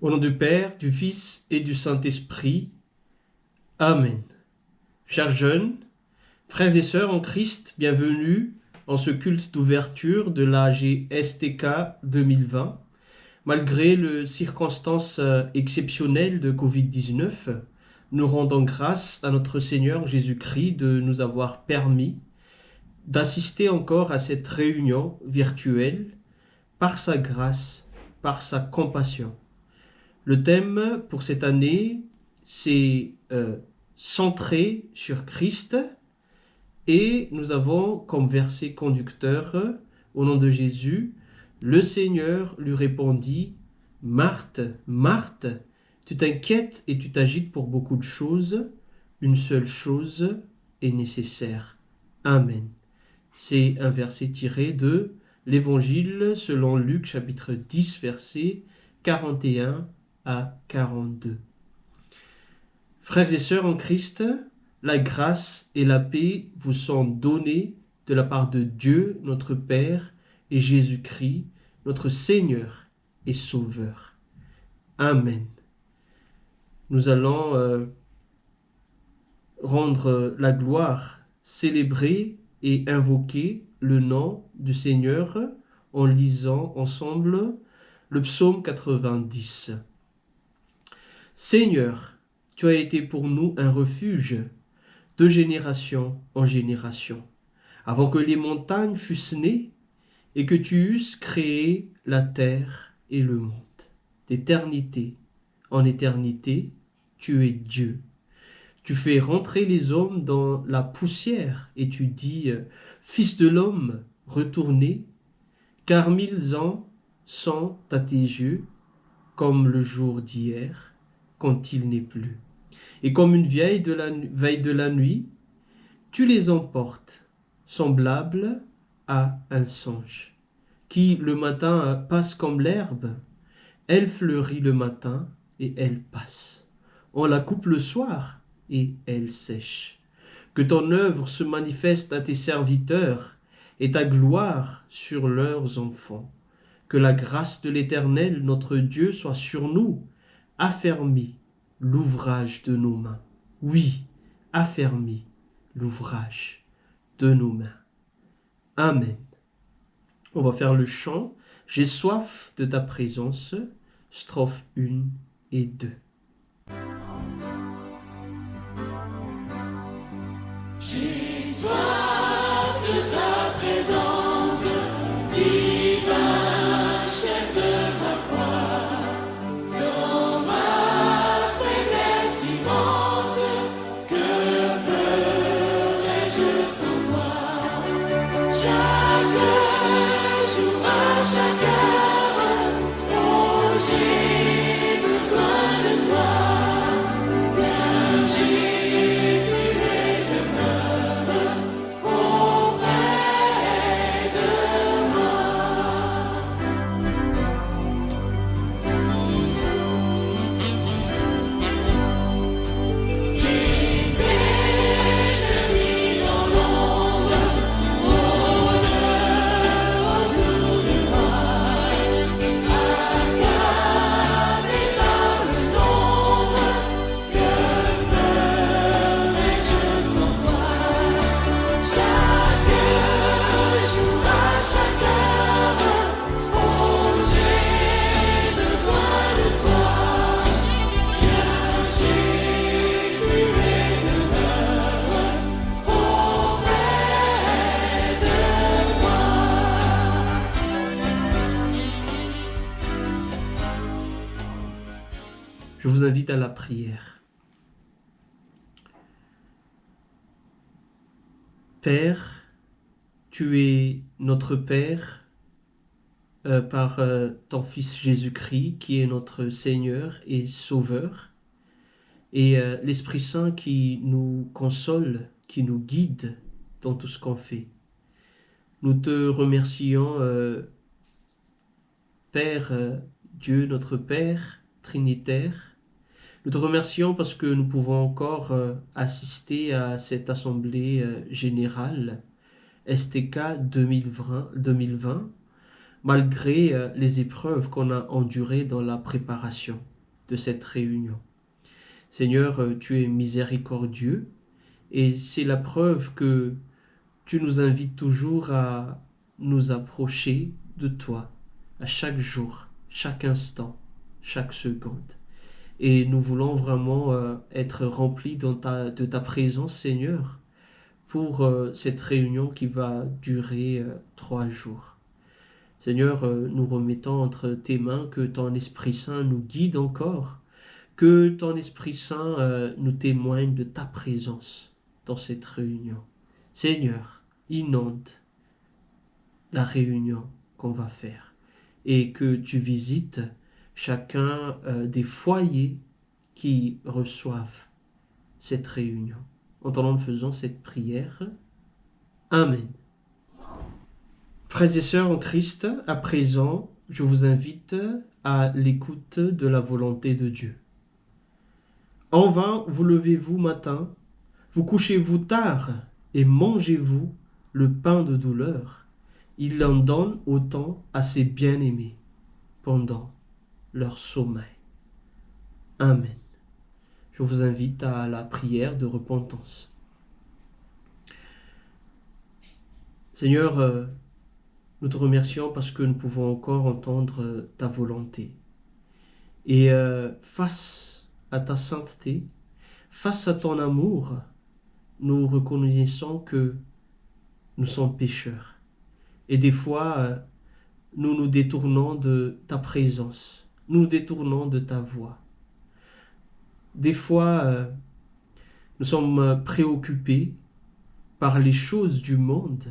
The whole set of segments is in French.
Au nom du Père, du Fils et du Saint-Esprit. Amen. Chers jeunes, frères et sœurs en Christ, bienvenue en ce culte d'ouverture de la GSTK 2020. Malgré les circonstances exceptionnelles de Covid-19, nous rendons grâce à notre Seigneur Jésus-Christ de nous avoir permis d'assister encore à cette réunion virtuelle par sa grâce, par sa compassion. Le thème pour cette année, c'est centré sur Christ et nous avons comme verset conducteur, au nom de Jésus, le Seigneur lui répondit, « Marthe, Marthe, tu t'inquiètes et tu t'agites pour beaucoup de choses, une seule chose est nécessaire. » Amen. C'est un verset tiré de l'Évangile selon Luc chapitre 10, verset 41 à 42. Frères et sœurs en Christ, la grâce et la paix vous sont données de la part de Dieu, notre Père, et Jésus-Christ, notre Seigneur et Sauveur. Amen. Nous allons rendre la gloire, célébrer et invoquer le nom du Seigneur en lisant ensemble le psaume 90. Seigneur, tu as été pour nous un refuge de génération en génération, avant que les montagnes fussent nées et que tu eusses créé la terre et le monde. D'éternité en éternité, tu es Dieu. Tu fais rentrer les hommes dans la poussière et tu dis, Fils de l'homme, retournez, car 1000 ans sont à tes yeux comme le jour d'hier, quand il n'est plus. Et comme une veille de la nuit, tu les emportes, semblables à un songe, qui le matin passe comme l'herbe, elle fleurit le matin et elle passe. On la coupe le soir et elle sèche. Que ton œuvre se manifeste à tes serviteurs et ta gloire sur leurs enfants. Que la grâce de l'Éternel, notre Dieu, soit sur nous, affermis l'ouvrage de nos mains. Oui, affermis l'ouvrage de nos mains. Amen. On va faire le chant « J'ai soif de ta présence », strophes 1 et 2. J'ai soif de ta présence, divin chef de ma foi, dans ma faiblesse immense, que ferais-je sans toi? Chaque jour, à chaque heure, oh, j'ai besoin de toi. Viens, Jésus, et demeure auprès de moi. Les ennemis dans l'ombre rôdent autour de moi, accablés par le nombre. Que ferais-je sans toi? Chaque jour, à chaque heure, oh, j'ai besoin de toi. Viens, Jésus, et demeure auprès de moi. Je vous invite à la prière. Père, tu es notre Père par ton Fils Jésus-Christ qui est notre Seigneur et Sauveur, et l'Esprit Saint qui nous console, qui nous guide dans tout ce qu'on fait. Nous te remercions, Père, Dieu notre Père, Trinitaire. Nous te remercions parce que nous pouvons encore assister à cette assemblée générale STK 2020, malgré les épreuves qu'on a endurées dans la préparation. de cette réunion. Seigneur, tu es miséricordieux et c'est la preuve que tu nous invites toujours à nous approcher de toi à chaque jour, chaque instant, chaque seconde. Et nous voulons vraiment être remplis de ta présence, Seigneur, pour cette réunion qui va durer 3 jours. Seigneur, nous remettons entre tes mains que ton Esprit Saint nous guide encore, que ton Esprit Saint nous témoigne de ta présence dans cette réunion. Seigneur, inonde la réunion qu'on va faire et que tu visites chacun des foyers qui reçoivent cette réunion. En nous faisons cette prière. Amen. Frères et sœurs en Christ, à présent, je vous invite à l'écoute de la volonté de Dieu. En vain, vous levez-vous matin, vous couchez-vous tard et mangez-vous le pain de douleur. Il en donne autant à ses bien-aimés pendant leur sommeil. Amen. Je vous invite à la prière de repentance. Seigneur, nous te remercions parce que nous pouvons encore entendre ta volonté. Et face à ta sainteté, face à ton amour, nous reconnaissons que nous sommes pécheurs. Et des fois, nous nous détournons de ta présence, nous nous détournons de ta voix. Des fois, nous sommes préoccupés par les choses du monde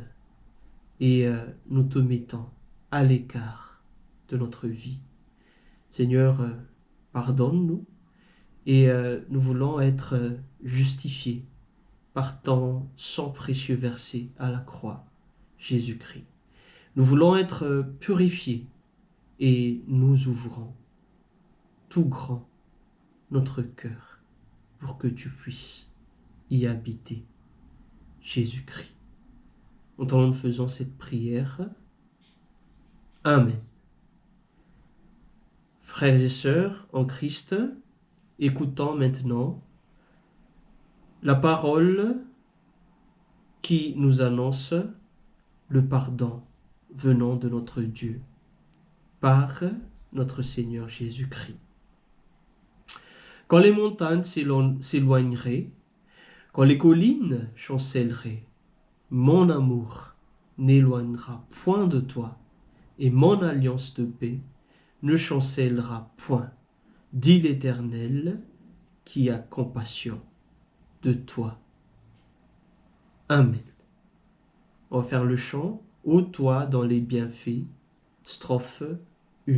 et nous te mettons à l'écart de notre vie. Seigneur, pardonne-nous et nous voulons être justifiés par ton sang précieux versé à la croix, Jésus-Christ. Nous voulons être purifiés et nous ouvrons tout grand notre cœur pour que tu puisses y habiter, Jésus-Christ. En nous faisons cette prière. Amen. Frères et sœurs en Christ, écoutons maintenant la parole qui nous annonce le pardon venant de notre Dieu par notre Seigneur Jésus-Christ. Quand les montagnes s'éloigneraient, quand les collines chancelleraient, mon amour n'éloignera point de toi, et mon alliance de paix ne chancellera point, dit l'Éternel, qui a compassion de toi. Amen. On va faire le chant « Ô toi dans les bienfaits », strophe 1.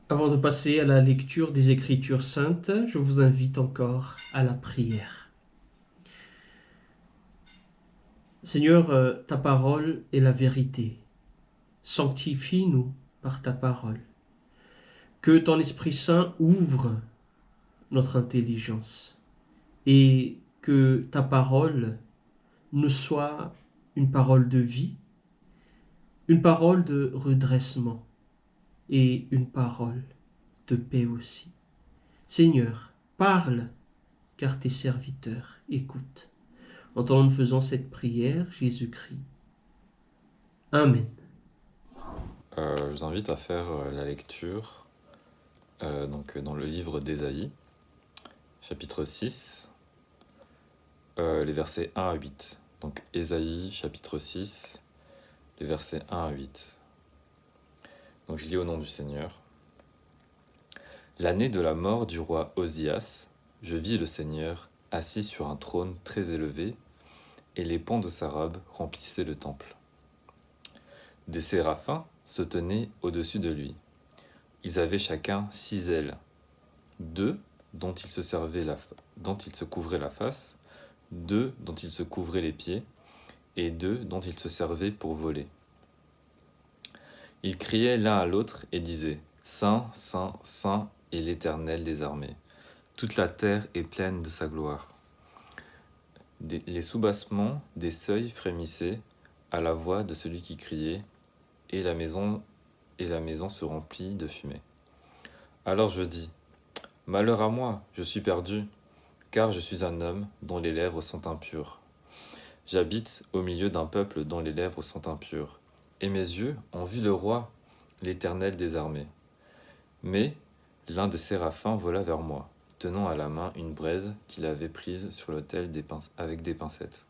Avant de passer à la lecture des Écritures saintes, je vous invite encore à la prière. Seigneur, ta parole est la vérité. Sanctifie-nous par ta parole. Que ton Esprit Saint ouvre notre intelligence et que ta parole nous soit une parole de vie, une parole de redressement et une parole de paix aussi. Seigneur, parle, car tes serviteurs écoutent. En nous faisant cette prière, Jésus-Christ. Amen. Je vous invite à faire la lecture dans le livre d'Ésaïe, chapitre 6, les versets 1 à 8. Donc Ésaïe, chapitre 6, les versets 1 à 8. Donc je lis au nom du Seigneur. L'année de la mort du roi Osias, je vis le Seigneur assis sur un trône très élevé, et les pans de sa robe remplissaient le temple. Des séraphins se tenaient au-dessus de lui. Ils avaient chacun 6 ailes, 2 dont ils se couvraient la face, 2 dont ils se couvraient les pieds, et 2 dont ils se servaient pour voler. Ils criaient l'un à l'autre et disaient « Saint, Saint, Saint est l'Éternel des armées. Toute la terre est pleine de sa gloire. » Les soubassements des seuils frémissaient à la voix de celui qui criait, et la maison se remplit de fumée. Alors je dis, malheur à moi, je suis perdu, car je suis un homme dont les lèvres sont impures. J'habite au milieu d'un peuple dont les lèvres sont impures, et mes yeux ont vu le roi, l'Éternel des armées. Mais l'un des séraphins vola vers moi, tenant à la main une braise qu'il avait prise sur l'autel avec des pincettes.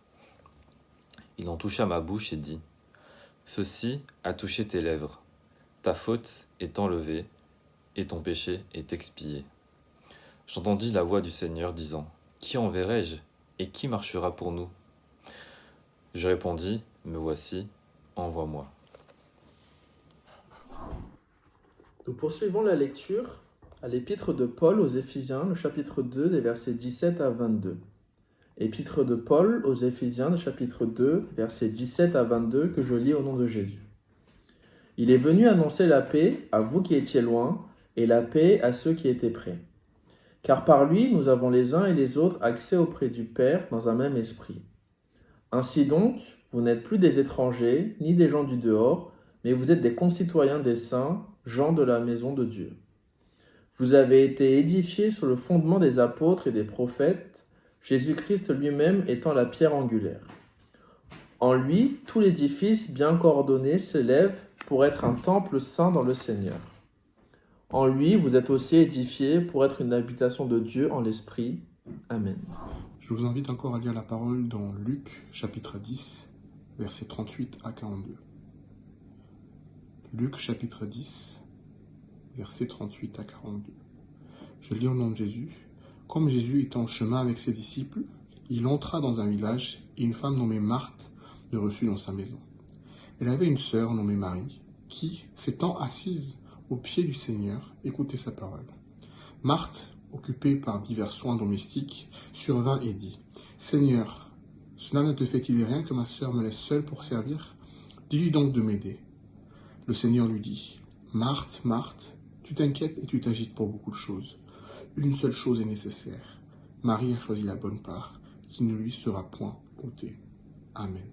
Il en toucha ma bouche et dit, « Ceci a touché tes lèvres. Ta faute est enlevée, et ton péché est expié. » J'entendis la voix du Seigneur disant, « Qui enverrai-je, et qui marchera pour nous ?» Je répondis, « Me voici, envoie-moi. » Nous poursuivons la lecture à l'épître de Paul aux Éphésiens, le chapitre 2, des versets 17 à 22. Épître de Paul aux Éphésiens, le chapitre 2, versets 17 à 22, que je lis au nom de Jésus. « Il est venu annoncer la paix à vous qui étiez loin, et la paix à ceux qui étaient près. Car par lui, nous avons les uns et les autres accès auprès du Père dans un même esprit. Ainsi donc, vous n'êtes plus des étrangers, ni des gens du dehors, mais vous êtes des concitoyens des saints, gens de la maison de Dieu. Vous avez été édifiés sur le fondement des apôtres et des prophètes, Jésus-Christ lui-même étant la pierre angulaire. En lui, tout l'édifice bien coordonné s'élève pour être un temple saint dans le Seigneur. En lui, vous êtes aussi édifiés pour être une habitation de Dieu en l'Esprit. Amen. Je vous invite encore à lire la parole dans Luc, chapitre 10, versets 38 à 42. Luc, chapitre 10, versets 38 à 42. Je lis au nom de Jésus. Comme Jésus était en chemin avec ses disciples, il entra dans un village et une femme nommée Marthe le reçut dans sa maison. Elle avait une sœur nommée Marie qui, s'étant assise aux pieds du Seigneur, écoutait sa parole. Marthe, occupée par divers soins domestiques, survint et dit « Seigneur, cela ne te fait-il rien que ma sœur me laisse seule pour servir? Dis-lui donc de m'aider. » Le Seigneur lui dit « Marthe, Marthe, tu t'inquiètes et tu t'agites pour beaucoup de choses. Une seule chose est nécessaire. Marie a choisi la bonne part, qui ne lui sera point ôtée. Amen. »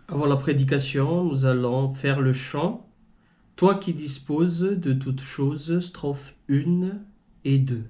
Avant la prédication, nous allons faire le chant « Toi qui disposes de toutes choses », strophes 1 et 2.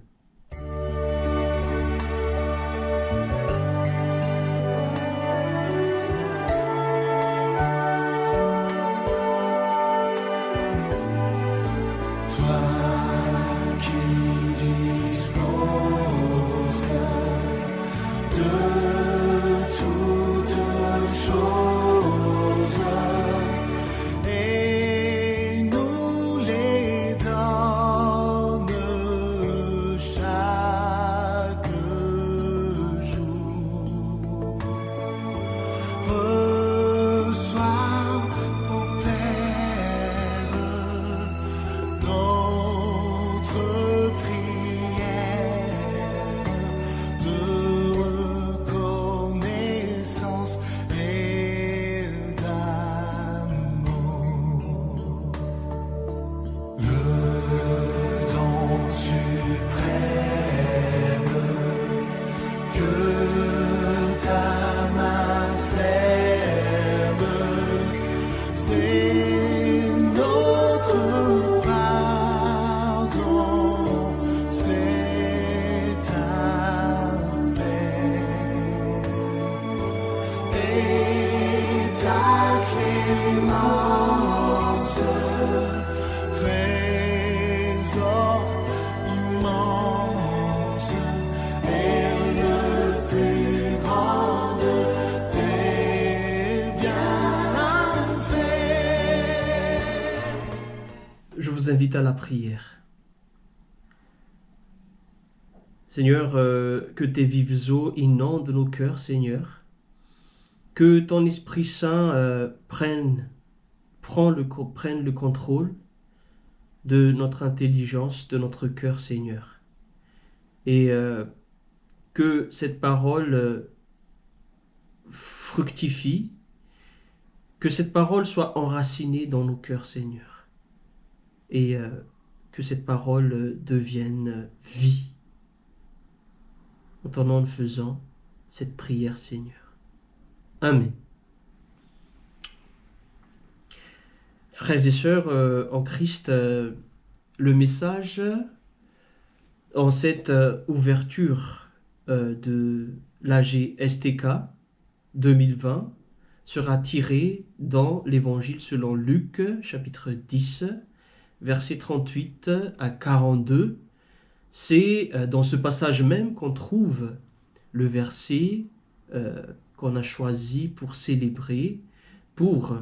Je vous invite à la prière. Seigneur, que tes vives eaux inondent nos cœurs, Seigneur. Que ton Esprit Saint prenne le contrôle de notre intelligence, de notre cœur, Seigneur. Et que cette parole fructifie, que cette parole soit enracinée dans nos cœurs, Seigneur. Et que cette parole devienne vie. En ton nom, faisant cette prière, Seigneur. Amen. Frères et sœurs en Christ, le message en cette ouverture de l'AG STK 2020 sera tiré dans l'Évangile selon Luc, chapitre 10, versets 38 à 42. C'est dans ce passage même qu'on trouve le verset qu'on a choisi pour célébrer, pour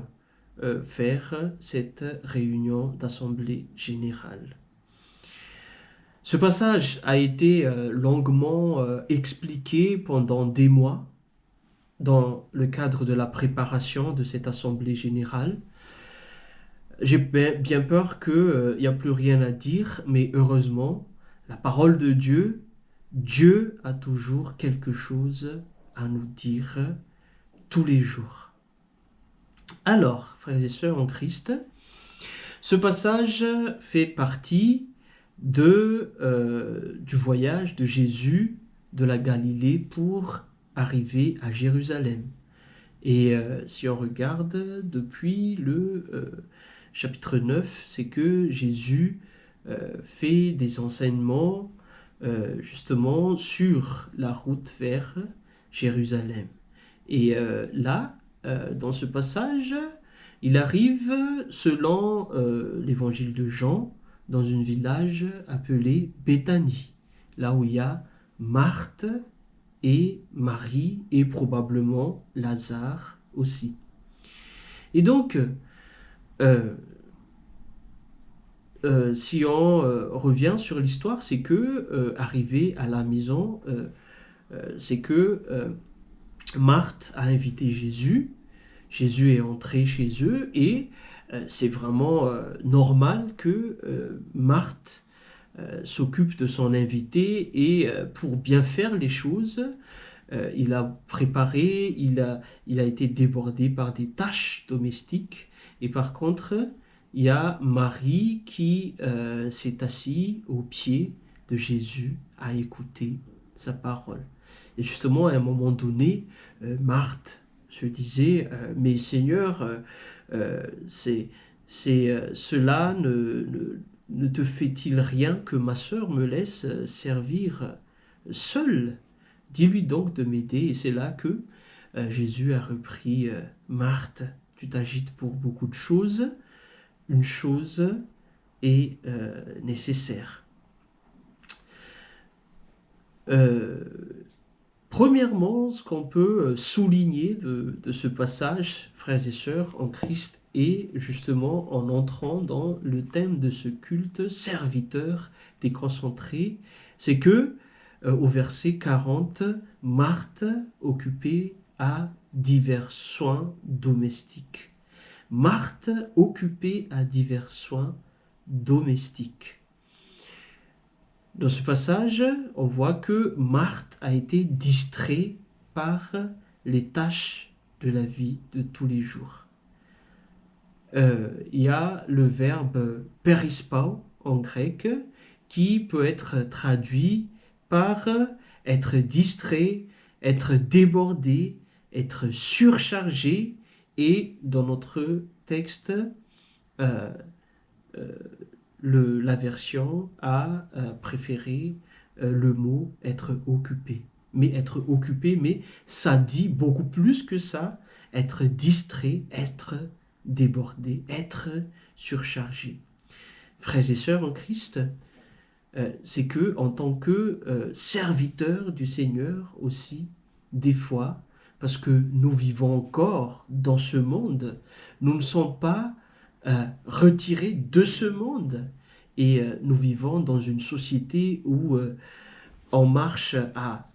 faire cette réunion d'assemblée générale. Ce passage a été longuement expliqué pendant des mois dans le cadre de la préparation de cette assemblée générale. J'ai bien peur qu'il n'y a plus rien à dire, mais heureusement, la parole de Dieu, Dieu a toujours quelque chose à nous dire tous les jours. Alors, frères et sœurs en Christ, ce passage fait partie du voyage de Jésus de la Galilée pour arriver à Jérusalem. Et si on regarde depuis le chapitre 9, c'est que Jésus fait des enseignements justement sur la route vers Jérusalem. Et là, dans ce passage, il arrive, selon l'évangile de Jean, dans un village appelé Béthanie, là où il y a Marthe et Marie et probablement Lazare aussi. Et donc, si on revient sur l'histoire, c'est que arrivé à la maison, c'est que Marthe a invité Jésus. Jésus est entré chez eux et c'est vraiment normal que Marthe s'occupe de son invité et pour bien faire les choses, il a préparé, il a été débordé par des tâches domestiques et par contre, il y a Marie qui s'est assise au pied de Jésus à écouter sa parole. Et justement, à un moment donné, Marthe se disait « Mais Seigneur, cela ne te fait-il rien que ma sœur me laisse servir seule? Dis-lui donc de m'aider. » Et c'est là que Jésus a repris « Marthe, tu t'agites pour beaucoup de choses. Une chose est nécessaire. » Premièrement, ce qu'on peut souligner de ce passage, frères et sœurs en Christ, est justement en entrant dans le thème de ce culte serviteur déconcentré, c'est que au verset 40, Marthe occupée à divers soins domestiques. Marthe occupée à divers soins domestiques. Dans ce passage, on voit que Marthe a été distraite par les tâches de la vie de tous les jours. Il y a le verbe perispao en grec qui peut être traduit par être distrait, être débordé, être surchargé et dans notre texte, la version a préféré le mot être occupé. Mais ça dit beaucoup plus que ça, être distrait, être débordé, être surchargé. Frères et sœurs en Christ, c'est que en tant que serviteurs du Seigneur aussi, des fois, parce que nous vivons encore dans ce monde, nous ne sommes pas retirés de ce monde et nous vivons dans une société où on marche à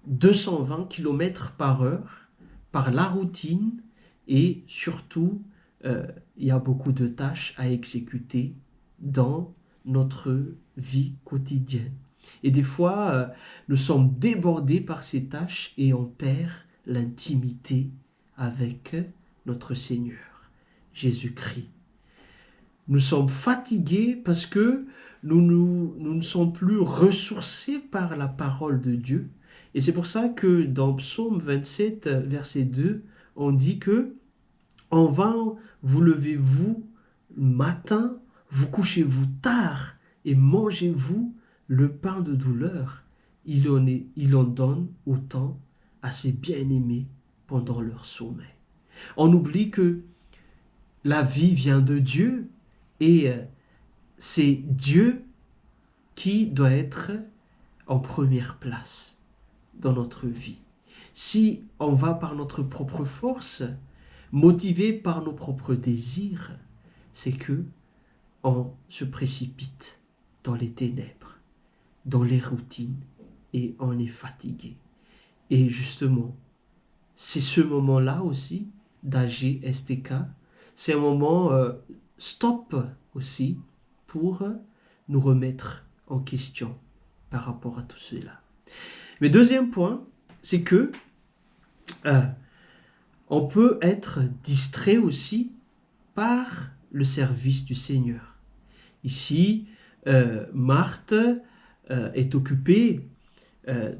220 km par heure, par la routine, et surtout, il y a beaucoup de tâches à exécuter dans notre vie quotidienne. Et des fois, nous sommes débordés par ces tâches et on perd l'intimité avec notre Seigneur, Jésus-Christ. Nous sommes fatigués parce que nous ne sommes plus ressourcés par la parole de Dieu. Et c'est pour ça que dans Psaume 27, verset 2, on dit que « En vain vous levez-vous le matin, vous couchez-vous tard et mangez-vous le pain de douleur. Il en donne autant à ses bien-aimés pendant leur sommeil. » On oublie que la vie vient de Dieu et c'est Dieu qui doit être en première place dans notre vie. Si on va par notre propre force, motivé par nos propres désirs, c'est que on se précipite dans les ténèbres, dans les routines, et on est fatigué. Et justement, c'est ce moment-là aussi d'AGSTK, c'est un moment stop aussi pour nous remettre en question par rapport à tout cela. Mais deuxième point, c'est que on peut être distrait aussi par le service du Seigneur. Ici, Marthe est occupée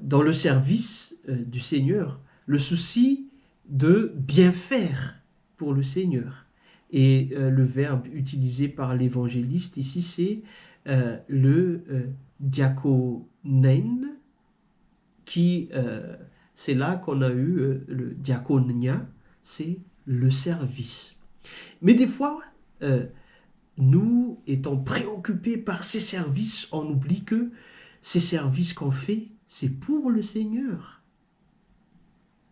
dans le service du Seigneur, le souci de bien faire pour le Seigneur. Et le verbe utilisé par l'évangéliste ici, c'est le diakonein, qui c'est là qu'on a eu le diaconia, c'est le service. Mais des fois, nous étant préoccupés par ces services, on oublie que ces services qu'on fait, c'est pour le Seigneur.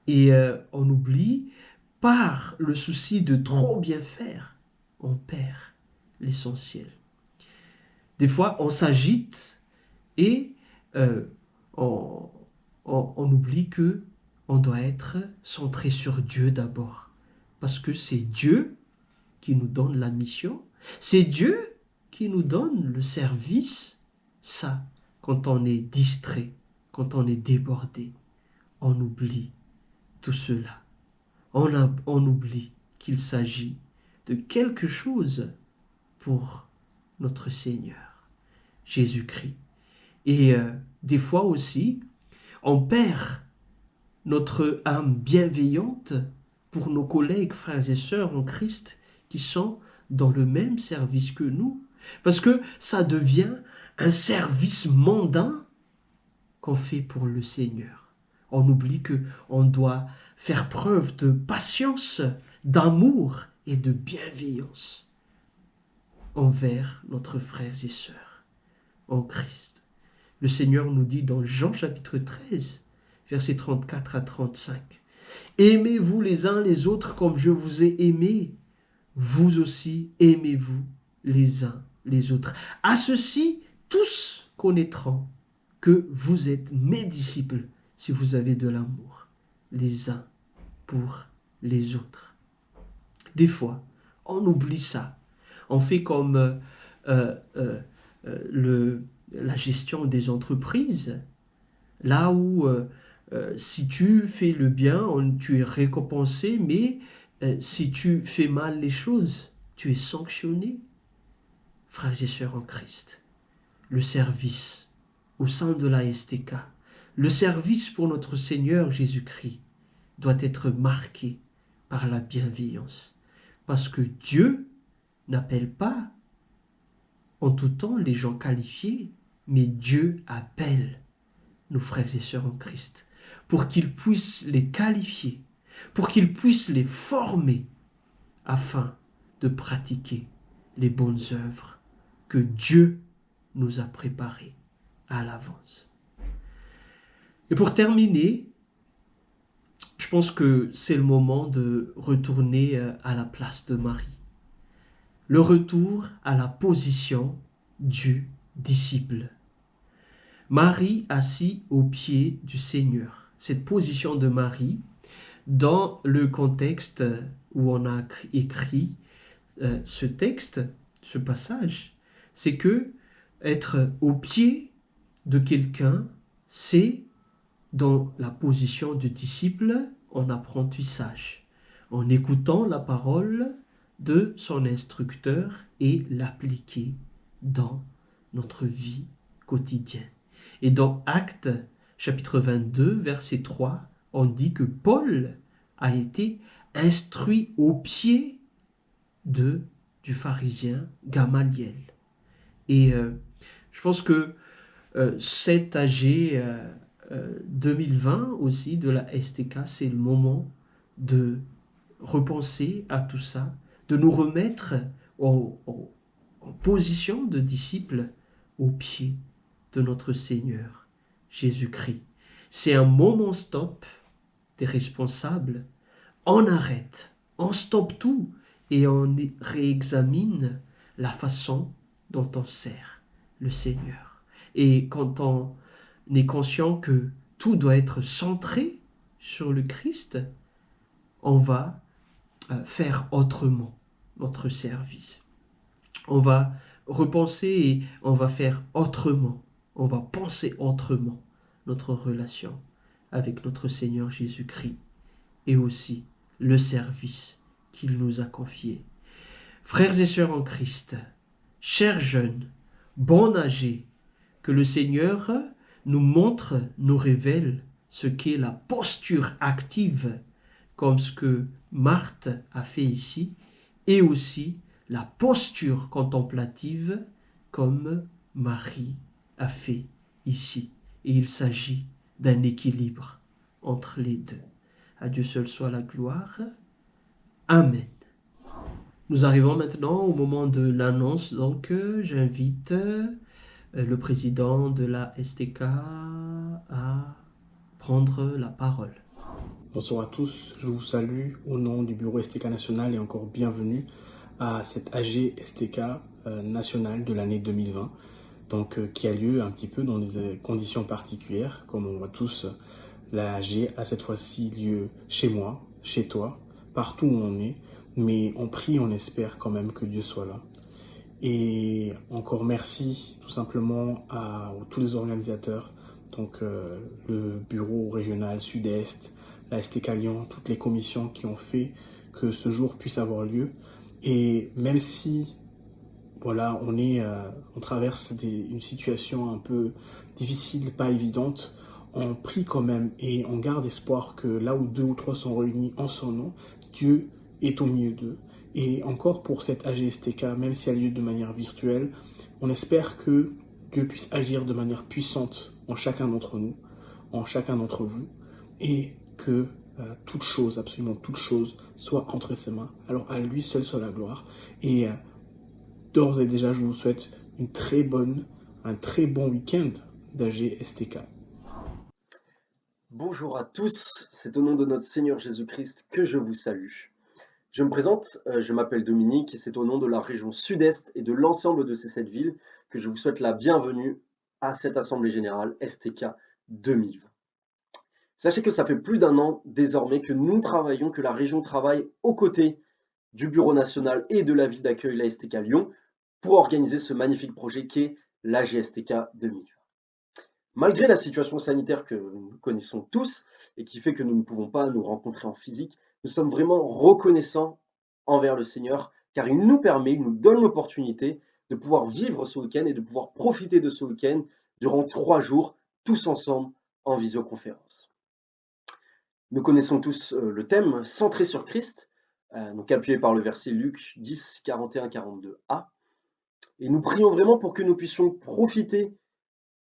Et on oublie, par le souci de trop bien faire, on perd l'essentiel. Des fois, on s'agite et on oublie que on doit être centré sur Dieu d'abord. Parce que c'est Dieu qui nous donne la mission. C'est Dieu qui nous donne le service. Ça, quand on est distrait, quand on est débordé, on oublie tout cela. On oublie qu'il s'agit de quelque chose pour notre Seigneur, Jésus-Christ. Et des fois aussi, on perd notre âme bienveillante pour nos collègues, frères et sœurs en Christ qui sont dans le même service que nous. Parce que ça devient un service mondain qu'on fait pour le Seigneur. On oublie qu'on doit faire preuve de patience, d'amour et de bienveillance envers notre frères et sœurs en Christ. Le Seigneur nous dit dans Jean chapitre 13, versets 34 à 35, « Aimez-vous les uns les autres comme je vous ai aimés, vous aussi aimez-vous les uns les autres. À ceci, tous connaîtront que vous êtes mes disciples si vous avez de l'amour les uns pour les autres. » Des fois, on oublie ça. On fait comme la gestion des entreprises, là où si tu fais le bien, tu es récompensé, mais si tu fais mal les choses, tu es sanctionné. Frères et sœurs en Christ, le service au sein de la STK, le service pour notre Seigneur Jésus-Christ doit être marqué par la bienveillance. Parce que Dieu n'appelle pas en tout temps les gens qualifiés, mais Dieu appelle nos frères et sœurs en Christ pour qu'ils puissent les qualifier, pour qu'ils puissent les former afin de pratiquer les bonnes œuvres que Dieu nous a préparées à l'avance. Et pour terminer, je pense que c'est le moment de retourner à la place de Marie. Le retour à la position du disciple. Marie assis aux pieds du Seigneur. Cette position de Marie, dans le contexte où on a écrit ce texte, ce passage, c'est que être au pied de quelqu'un, c'est dans la position de disciple en apprentissage, en écoutant la parole de son instructeur et l'appliquer dans notre vie quotidienne. Et dans Actes chapitre 22, verset 3, on dit que Paul a été instruit au pied du pharisien Gamaliel. Et je pense que cet AG 2020 aussi de la STK, c'est le moment de repenser à tout ça, de nous remettre en position de disciples au pied de notre Seigneur Jésus-Christ. C'est un moment stop des responsables. On arrête, on stoppe tout et on réexamine la façon dont on sert le Seigneur. Et quand on est conscient que tout doit être centré sur le Christ, on va faire autrement notre service. On va repenser et on va faire autrement. On va penser autrement notre relation avec notre Seigneur Jésus-Christ et aussi le service qu'il nous a confié. Frères et sœurs en Christ, chers jeunes, bon âgés, que le Seigneur nous montre, nous révèle ce qu'est la posture active, comme ce que Marthe a fait ici, et aussi la posture contemplative, comme Marie a fait ici. Et il s'agit d'un équilibre entre les deux. À Dieu seul soit la gloire. Amen. Nous arrivons maintenant au moment de l'annonce, donc j'invite le président de la STK à prendre la parole. Bonsoir à tous, je vous salue au nom du bureau STK national et encore bienvenue à cette AG STK nationale de l'année 2020, donc qui a lieu un petit peu dans des conditions particulières, comme on voit tous. La AG a cette fois-ci lieu chez moi, chez toi, partout où on est, mais on prie, on espère quand même que Dieu soit là. Et encore merci tout simplement à tous les organisateurs, donc le bureau régional Sud-Est, la STK Lyon, toutes les commissions qui ont fait que ce jour puisse avoir lieu. Et même si voilà, on traverse une situation un peu difficile, pas évidente, on prie quand même et on garde espoir que là où 2 ou 3 sont réunis en son nom, Dieu est au milieu d'eux. Et encore pour cette AGSTK, même si elle a lieu de manière virtuelle, on espère que Dieu puisse agir de manière puissante en chacun d'entre nous, en chacun d'entre vous, et que toute chose, absolument toute chose, soit entre ses mains. Alors à lui seul soit la gloire. Et d'ores et déjà, je vous souhaite un très bon week-end d'AGSTK. Bonjour à tous, c'est au nom de notre Seigneur Jésus-Christ que je vous salue. Je me présente, je m'appelle Dominique et c'est au nom de la région Sud-Est et de l'ensemble de ces 7 villes que je vous souhaite la bienvenue à cette Assemblée Générale STK 2020. Sachez que ça fait plus d'1 an désormais que nous travaillons, que la région travaille aux côtés du Bureau national et de la ville d'accueil, la STK Lyon, pour organiser ce magnifique projet qu'est l'AGSTK 2020. Malgré la situation sanitaire que nous connaissons tous et qui fait que nous ne pouvons pas nous rencontrer en physique, nous sommes vraiment reconnaissants envers le Seigneur car il nous donne l'opportunité de pouvoir vivre ce week-end et de pouvoir profiter de ce week-end durant 3 jours, tous ensemble en visioconférence. Nous connaissons tous le thème centré sur Christ, donc appuyé par le verset Luc 10, 41-42a. Et nous prions vraiment pour que nous puissions profiter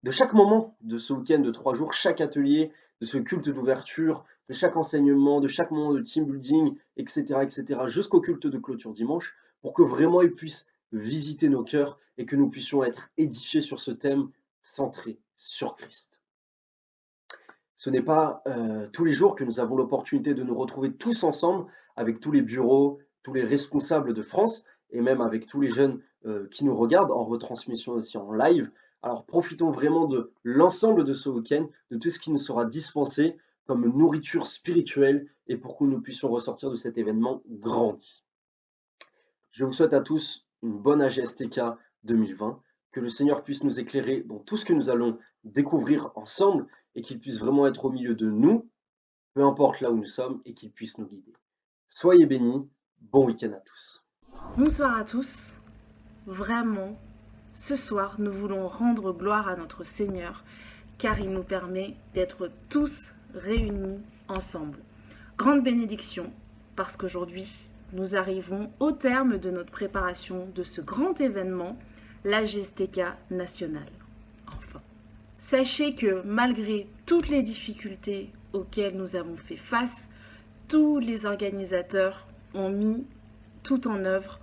de chaque moment de ce week-end de 3 jours, chaque atelier, de ce culte d'ouverture, de chaque enseignement, de chaque moment de team building, etc., jusqu'au culte de clôture dimanche, pour que vraiment il puisse visiter nos cœurs et que nous puissions être édifiés sur ce thème centré sur Christ. Ce n'est pas tous les jours que nous avons l'opportunité de nous retrouver tous ensemble avec tous les bureaux, tous les responsables de France et même avec tous les jeunes qui nous regardent en retransmission aussi en live Alors profitons vraiment de l'ensemble de ce week-end, de tout ce qui nous sera dispensé comme nourriture spirituelle et pour que nous puissions ressortir de cet événement grandi. Je vous souhaite à tous une bonne AGSTK 2020, que le Seigneur puisse nous éclairer dans tout ce que nous allons découvrir ensemble et qu'il puisse vraiment être au milieu de nous, peu importe là où nous sommes, et qu'il puisse nous guider. Soyez bénis, bon week-end à tous. Bonsoir à tous. Vraiment, ce soir, nous voulons rendre gloire à notre Seigneur, car il nous permet d'être tous réunis ensemble. Grande bénédiction, parce qu'aujourd'hui, nous arrivons au terme de notre préparation de ce grand événement, l'AGSTK nationale. Enfin, sachez que malgré toutes les difficultés auxquelles nous avons fait face, tous les organisateurs ont mis tout en œuvre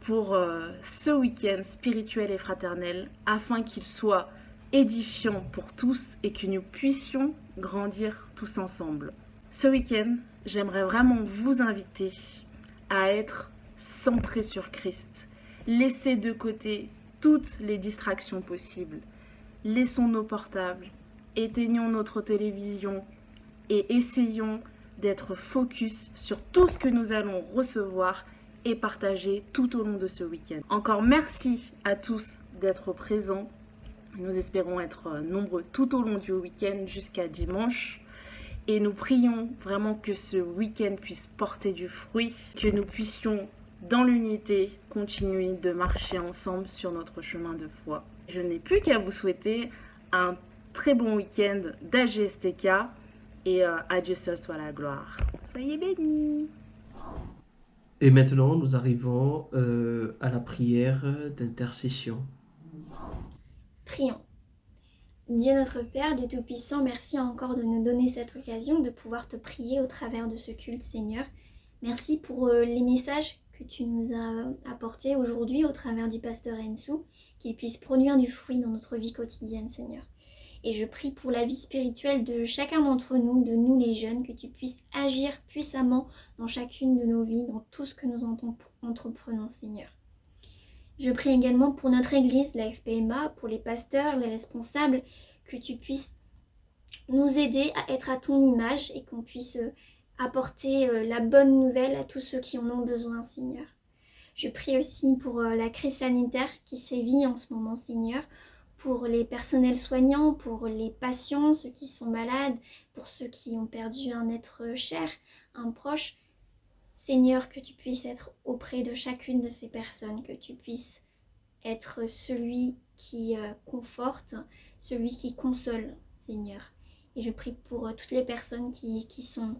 pour ce week-end spirituel et fraternel afin qu'il soit édifiant pour tous et que nous puissions grandir tous ensemble. Ce week-end, j'aimerais vraiment vous inviter à être centrés sur Christ. Laissez de côté toutes les distractions possibles. Laissons nos portables, éteignons notre télévision et essayons d'être focus sur tout ce que nous allons recevoir et partager tout au long de ce week-end. Encore merci à tous d'être présents. Nous espérons être nombreux tout au long du week-end jusqu'à dimanche. Et nous prions vraiment que ce week-end puisse porter du fruit, que nous puissions, dans l'unité, continuer de marcher ensemble sur notre chemin de foi. Je n'ai plus qu'à vous souhaiter un très bon week-end d'AGSTK et à Dieu seul soit la gloire. Soyez bénis. Et maintenant, nous arrivons à la prière d'intercession. Prions. Dieu notre Père, Dieu Tout-Puissant, merci encore de nous donner cette occasion de pouvoir te prier au travers de ce culte, Seigneur. Merci pour les messages que tu nous as apportés aujourd'hui au travers du pasteur Ensou, qu'ils puissent produire du fruit dans notre vie quotidienne, Seigneur. Et je prie pour la vie spirituelle de chacun d'entre nous, de nous les jeunes, que tu puisses agir puissamment dans chacune de nos vies, dans tout ce que nous entreprenons, Seigneur. Je prie également pour notre Église, la FPMA, pour les pasteurs, les responsables, que tu puisses nous aider à être à ton image et qu'on puisse apporter la bonne nouvelle à tous ceux qui en ont besoin, Seigneur. Je prie aussi pour la crise sanitaire qui sévit en ce moment, Seigneur, pour les personnels soignants, pour les patients, ceux qui sont malades, pour ceux qui ont perdu un être cher, un proche. Seigneur, que tu puisses être auprès de chacune de ces personnes, que tu puisses être celui qui conforte, celui qui console, Seigneur. Et je prie pour toutes les personnes qui sont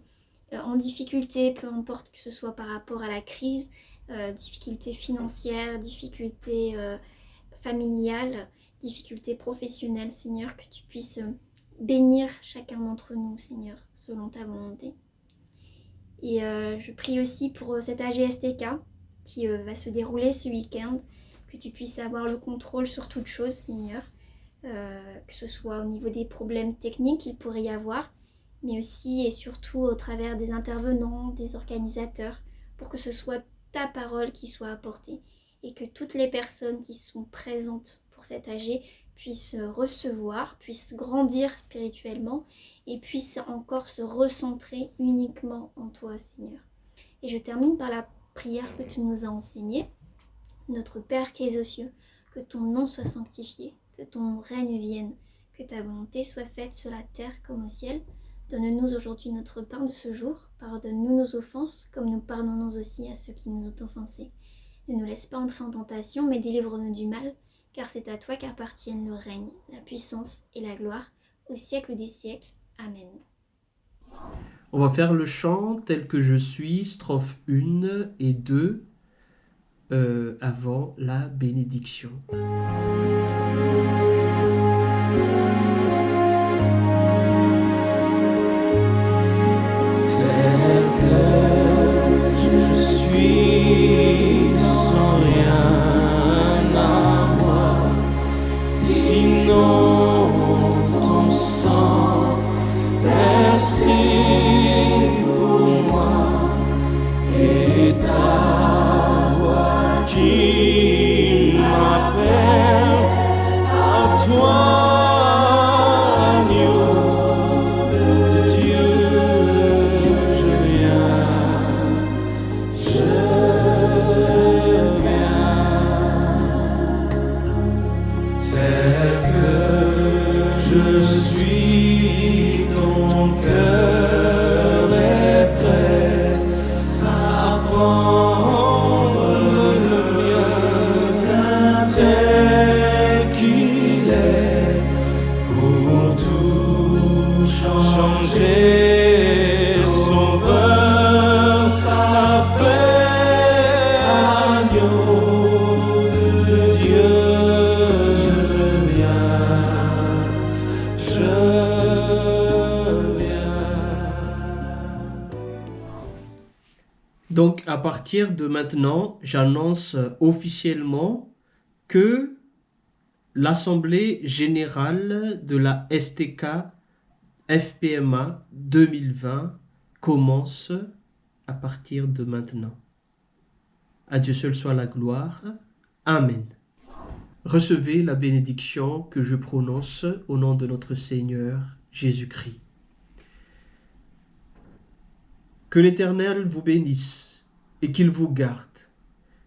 en difficulté, peu importe que ce soit par rapport à la crise, difficultés financières, difficultés familiales, difficultés professionnelles, Seigneur, que tu puisses bénir chacun d'entre nous, Seigneur, selon ta volonté. Et je prie aussi pour cette AGSTK qui va se dérouler ce week-end, que tu puisses avoir le contrôle sur toute chose, Seigneur, que ce soit au niveau des problèmes techniques qu'il pourrait y avoir, mais aussi et surtout au travers des intervenants, des organisateurs, pour que ce soit ta parole qui soit apportée et que toutes les personnes qui sont présentes pour cette AG puissent recevoir, puissent grandir spirituellement et puissent encore se recentrer uniquement en toi, Seigneur. Et je termine par la prière que tu nous as enseignée. Notre Père qui es aux cieux, que ton nom soit sanctifié, que ton règne vienne, que ta volonté soit faite sur la terre comme au ciel. Donne-nous aujourd'hui notre pain de ce jour. Pardonne-nous nos offenses, comme nous pardonnons aussi à ceux qui nous ont offensés. Ne nous laisse pas entrer en tentation, mais délivre-nous du mal, car c'est à toi qu'appartiennent le règne, la puissance et la gloire, au siècle des siècles. Amen. On va faire le chant tel que je suis, strophe 1 et 2, avant la bénédiction. Je suis sans rien avoir, sinon ton sang versé pour moi et ta voix qui m'appelle Donc, à partir de maintenant, j'annonce officiellement que l'Assemblée générale de la STK FPMA 2020 commence à partir de maintenant. À Dieu seul soit la gloire. Amen. Recevez la bénédiction que je prononce au nom de notre Seigneur Jésus-Christ. Que l'Éternel vous bénisse et qu'il vous garde.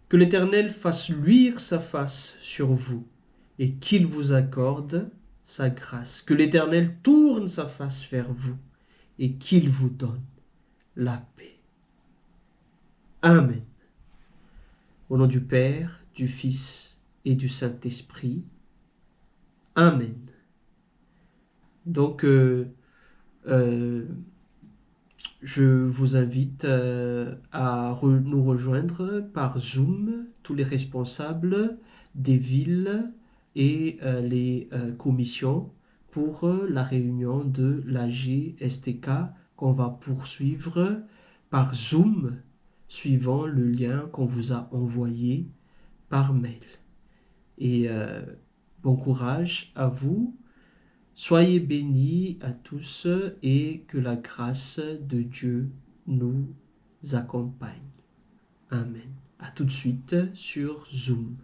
Que l'Éternel fasse luire sa face sur vous et qu'il vous accorde sa grâce. Que l'Éternel tourne sa face vers vous et qu'il vous donne la paix. Amen. Au nom du Père, du Fils et du Saint-Esprit. Amen. Donc, je vous invite à nous rejoindre par Zoom, tous les responsables des villes et les commissions pour la réunion de la GSTK qu'on va poursuivre par Zoom, suivant le lien qu'on vous a envoyé par mail. Et bon courage à vous. Soyez bénis à tous et que la grâce de Dieu nous accompagne. Amen. À tout de suite sur Zoom.